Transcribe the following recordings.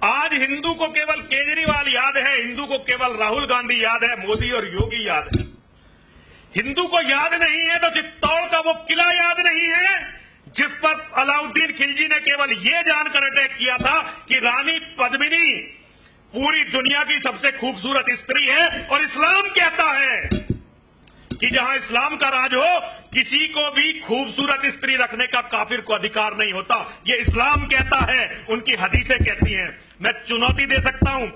आज हिंदू को केवल केजरीवाल याद है, हिंदू को केवल राहुल गांधी याद है, मोदी और योगी याद है। हिंदू को याद नहीं है तो चित्तौड़ का वो किला याद नहीं है जिस पर अलाउद्दीन खिलजी ने केवल ये जानकर अटैक किया था कि रानी पद्मिनी पूरी दुनिया की सबसे खूबसूरत स्त्री है, और इस्लाम कहता है कि जहां इस्लाम का राज हो किसी को भी खूबसूरत स्त्री रखने का काफिर को अधिकार नहीं होता। ये इस्लाम कहता है, उनकी हदीसें कहती हैं। मैं चुनौती दे सकता हूं,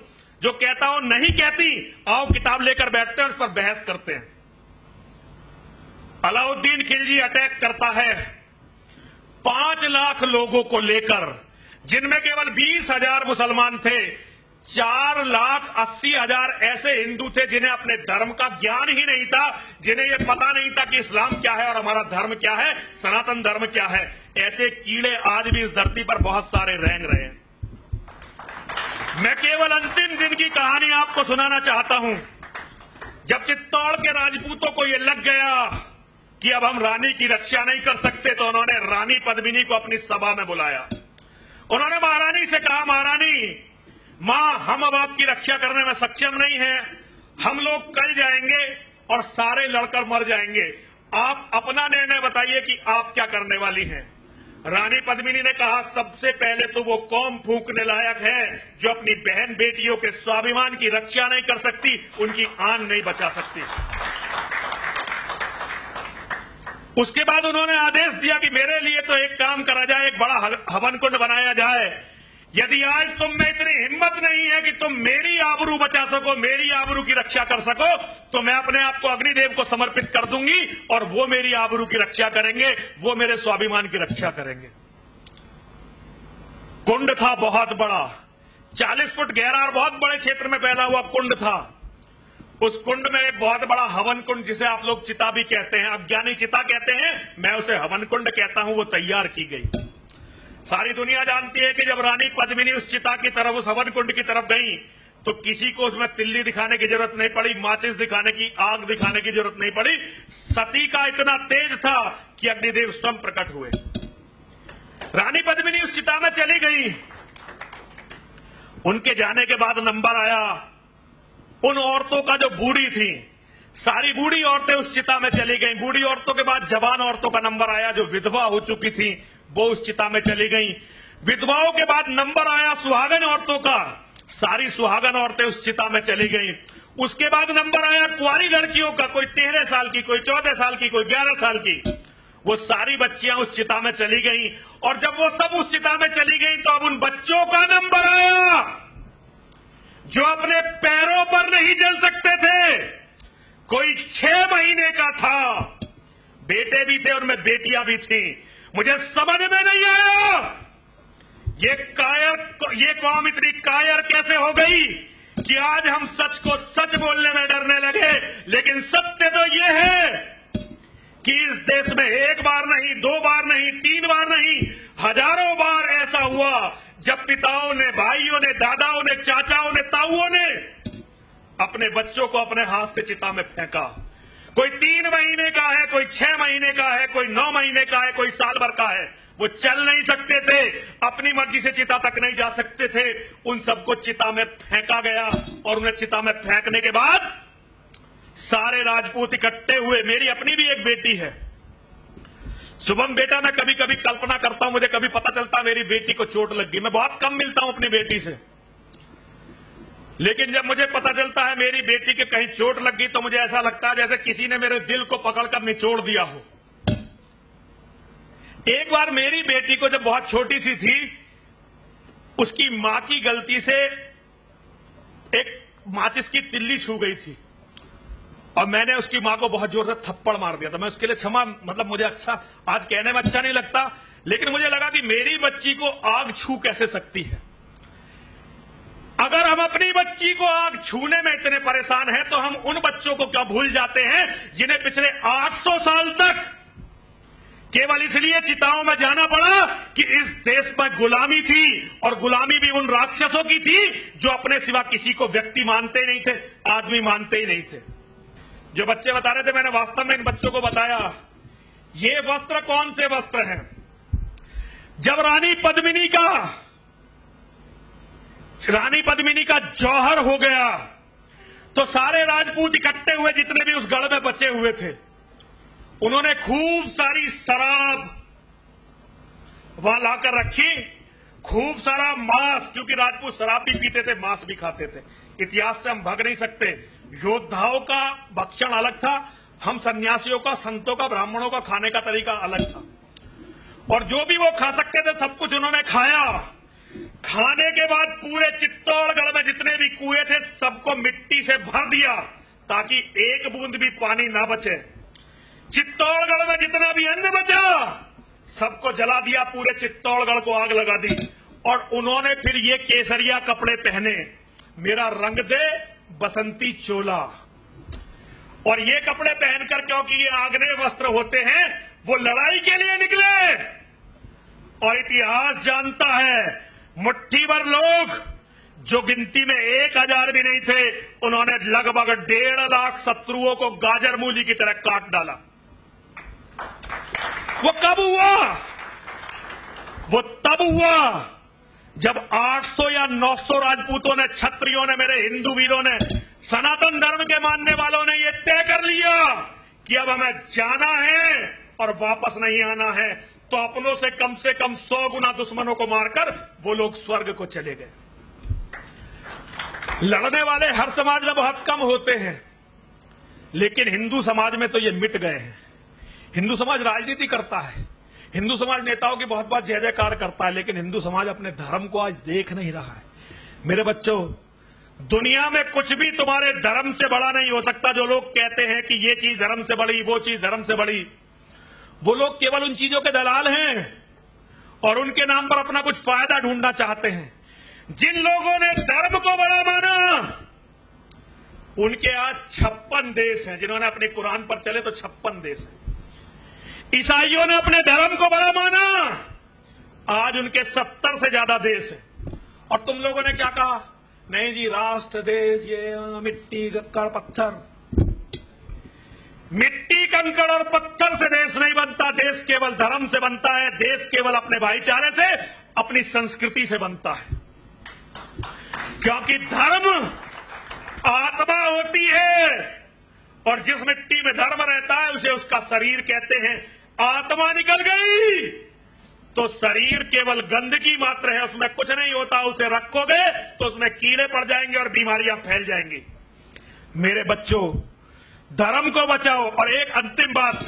जो कहता हो नहीं कहती, आओ किताब लेकर बैठते हैं, उस पर बहस करते हैं। अलाउद्दीन खिलजी अटैक करता है 5 लाख लोगों को लेकर, जिनमें केवल 20,000 मुसलमान थे। 4,80,000 ऐसे हिंदू थे जिन्हें अपने धर्म का ज्ञान ही नहीं था, जिन्हें यह पता नहीं था कि इस्लाम क्या है और हमारा धर्म क्या है, सनातन धर्म क्या है। ऐसे कीड़े आज भी इस धरती पर बहुत सारे रेंग रहे हैं। मैं केवल अंतिम दिन की कहानी आपको सुनाना चाहता हूं। जब चित्तौड़ के राजपूतों को यह लग गया कि अब हम रानी की रक्षा नहीं कर सकते, तो उन्होंने रानी पद्मिनी को अपनी सभा में बुलाया। उन्होंने महारानी से कहा, महारानी मां, हम अब आपकी रक्षा करने में सक्षम नहीं है, हम लोग कल जाएंगे और सारे लड़कर मर जाएंगे, आप अपना निर्णय बताइए कि आप क्या करने वाली हैं। रानी पद्मिनी ने कहा, सबसे पहले तो वो कौम फूंकने लायक है जो अपनी बहन बेटियों के स्वाभिमान की रक्षा नहीं कर सकती, उनकी आन नहीं बचा सकती। उसके बाद उन्होंने आदेश दिया कि मेरे लिए तो एक काम करा जाए, एक बड़ा हवन कुंड बनाया जाए। यदि आज तुम में इतनी हिम्मत नहीं है कि तुम मेरी आबरू बचा सको, मेरी आबरू की रक्षा कर सको, तो मैं अपने आप को अग्निदेव को समर्पित कर दूंगी और वो मेरी आबरू की रक्षा करेंगे, वो मेरे स्वाभिमान की रक्षा करेंगे। कुंड था बहुत बड़ा, 40 फुट गहरा और बहुत बड़े क्षेत्र में फैला हुआ कुंड था। उस कुंड में एक बहुत बड़ा हवन कुंड, जिसे आप लोग चिता भी कहते हैं, अज्ञानी चिता कहते हैं, मैं उसे हवन कुंड कहता हूं, वो तैयार की गई। सारी दुनिया जानती है कि जब रानी पद्मिनी उस चिता की तरफ, उस हवन कुंड की तरफ गई, तो किसी को उसमें तिल्ली दिखाने की जरूरत नहीं पड़ी, माचिस दिखाने की, आग दिखाने की जरूरत नहीं पड़ी। सती का इतना तेज था कि अग्निदेव स्वयं प्रकट हुए। रानी पद्मिनी उस चिता में चली गई। उनके जाने के बाद नंबर आया उन औरतों का जो बूढ़ी थी। सारी बूढ़ी औरतें उस चिता में चली गईं। बूढ़ी औरतों के बाद जवान औरतों का नंबर आया, जो विधवा हो चुकी थी, वो उस चिता में चली गईं। विधवाओं के बाद नंबर आया सुहागन औरतों का। सारी सुहागन औरतें उस चिता में चली गईं। उसके बाद नंबर आया कुंवारी लड़कियों का, कोई 13 साल की, कोई 14 साल की, कोई 11 साल की। वो सारी बच्चियां उस चिता में चली गईं। और जब वो सब उस चिता में चली गईं, तो अब उन बच्चों का नंबर आया जो अपने पैरों पर नहीं चल सकते थे। कोई 6 महीने का था, बेटे भी थे, उनमें बेटियां भी थी। मुझे समझ में नहीं आया ये कौम इतनी कायर कैसे हो गई कि आज हम सच को सच बोलने में डरने लगे। लेकिन सत्य तो ये है कि इस देश में 1 बार नहीं, 2 बार नहीं, 3 बार नहीं, हजारों बार ऐसा हुआ जब पिताओं ने, भाइयों ने, दादाओं ने, चाचाओं ने, ताऊओं ने अपने बच्चों को अपने हाथ से चिता में फेंका। कोई 3 महीने का है, कोई 6 महीने का है, कोई 9 महीने का है, कोई साल भर का है। वो चल नहीं सकते थे, अपनी मर्जी से चिता तक नहीं जा सकते थे। उन सबको चिता में फेंका गया और उन्हें चिता में फेंकने के बाद सारे राजपूत इकट्ठे हुए। मेरी अपनी भी एक बेटी है, शुभम बेटा। मैं कभी कभी कल्पना करता हूं, मुझे कभी पता चलता मेरी बेटी को चोट लग गई। मैं बहुत कम मिलता हूं अपनी बेटी से, लेकिन जब मुझे पता चलता है मेरी बेटी के कहीं चोट लग गई, तो मुझे ऐसा लगता है जैसे किसी ने मेरे दिल को पकड़कर निचोड़ दिया हो। एक बार मेरी बेटी को जब बहुत छोटी सी थी, उसकी मां की गलती से एक माचिस की तिल्ली छू गई थी और मैंने उसकी मां को बहुत जोर से थप्पड़ मार दिया था। मैं उसके लिए क्षमा, मतलब मुझे अच्छा, आज कहने में अच्छा नहीं लगता, लेकिन मुझे लगा कि मेरी बच्ची को आग छू कैसे सकती है। अगर हम अपनी बच्ची को आग छूने में इतने परेशान हैं, तो हम उन बच्चों को क्या भूल जाते हैं जिन्हें पिछले 800 साल तक केवल इसलिए चिताओं में जाना पड़ा कि इस देश में गुलामी थी, और गुलामी भी उन राक्षसों की थी जो अपने सिवा किसी को व्यक्ति मानते ही नहीं थे, आदमी मानते ही नहीं थे। जो बच्चे बता रहे थे, मैंने वास्तव में इन बच्चों को बताया ये वस्त्र कौन से वस्त्र हैं। जब रानी पद्मिनी का रानी पद्मिनी का जौहर हो गया तो सारे राजपूत इकट्ठे हुए, जितने भी उस गढ़ में बचे हुए थे। उन्होंने खूब सारी शराब वहां लाकर रखी, खूब सारा मांस, क्योंकि राजपूत शराब भी पीते थे, मांस भी खाते थे। इतिहास से हम भाग नहीं सकते। योद्धाओं का भक्षण अलग था, हम सन्यासियों का, संतों का, ब्राह्मणों का खाने का तरीका अलग था। और जो भी वो खा सकते थे सब कुछ उन्होंने खाया। खाने के बाद पूरे चित्तौड़गढ़ में जितने भी कुएं थे सबको मिट्टी से भर दिया ताकि एक बूंद भी पानी ना बचे। चित्तौड़गढ़ में जितना भी अन्न बचा सबको जला दिया, पूरे चित्तौड़गढ़ को आग लगा दी। और उन्होंने फिर ये केसरिया कपड़े पहने, मेरा रंग दे बसंती चोला। और ये कपड़े पहनकर, क्योंकि ये आग्नेय वस्त्र होते हैं, वो लड़ाई के लिए निकले। और इतिहास जानता है, मुट्ठी भर लोग जो गिनती में 1000 भी नहीं थे, उन्होंने लगभग 1.5 लाख शत्रुओं को गाजर मूली की तरह काट डाला। वो कब हुआ? वो तब हुआ जब 800 या 900 राजपूतों ने, क्षत्रियों ने, मेरे हिंदू वीरों ने, सनातन धर्म के मानने वालों ने यह तय कर लिया कि अब हमें जाना है और वापस नहीं आना है। तो अपनों से कम 100 गुना दुश्मनों को मारकर वो लोग स्वर्ग को चले गए। लड़ने वाले हर समाज में बहुत कम होते हैं, लेकिन हिंदू समाज में तो ये मिट गए हैं। हिंदू समाज राजनीति करता है, हिंदू समाज नेताओं की बहुत बात जय जयकार करता है, लेकिन हिंदू समाज अपने धर्म को आज देख नहीं रहा है। मेरे बच्चों, दुनिया में कुछ भी तुम्हारे धर्म से बड़ा नहीं हो सकता। जो लोग कहते हैं कि ये चीज धर्म से बड़ी, वो चीज धर्म से बड़ी, वो लोग केवल उन चीजों के दलाल हैं और उनके नाम पर अपना कुछ फायदा ढूंढना चाहते हैं। जिन लोगों ने धर्म को बड़ा माना, उनके आज 56 देश हैं। जिन्होंने अपने कुरान पर चले तो 56 देश हैं। ईसाइयों ने अपने धर्म को बड़ा माना, आज उनके 70 से ज्यादा देश हैं। और तुम लोगों ने क्या कहा? नहीं जी, राष्ट्र, देश, ये मिट्टी, कंकड़, पत्थर। मिट्टी, कंकड़ और पत्थर से देश नहीं बनता। देश केवल धर्म से बनता है। देश केवल अपने भाईचारे से, अपनी संस्कृति से बनता है। क्योंकि धर्म आत्मा होती है और जिस मिट्टी में धर्म रहता है उसे उसका शरीर कहते हैं। आत्मा निकल गई तो शरीर केवल गंदगी मात्र है, उसमें कुछ नहीं होता। उसे रखोगे तो उसमें कीड़े पड़ जाएंगे और बीमारियां फैल जाएंगी। मेरे बच्चों, धर्म को बचाओ। और एक अंतिम बात,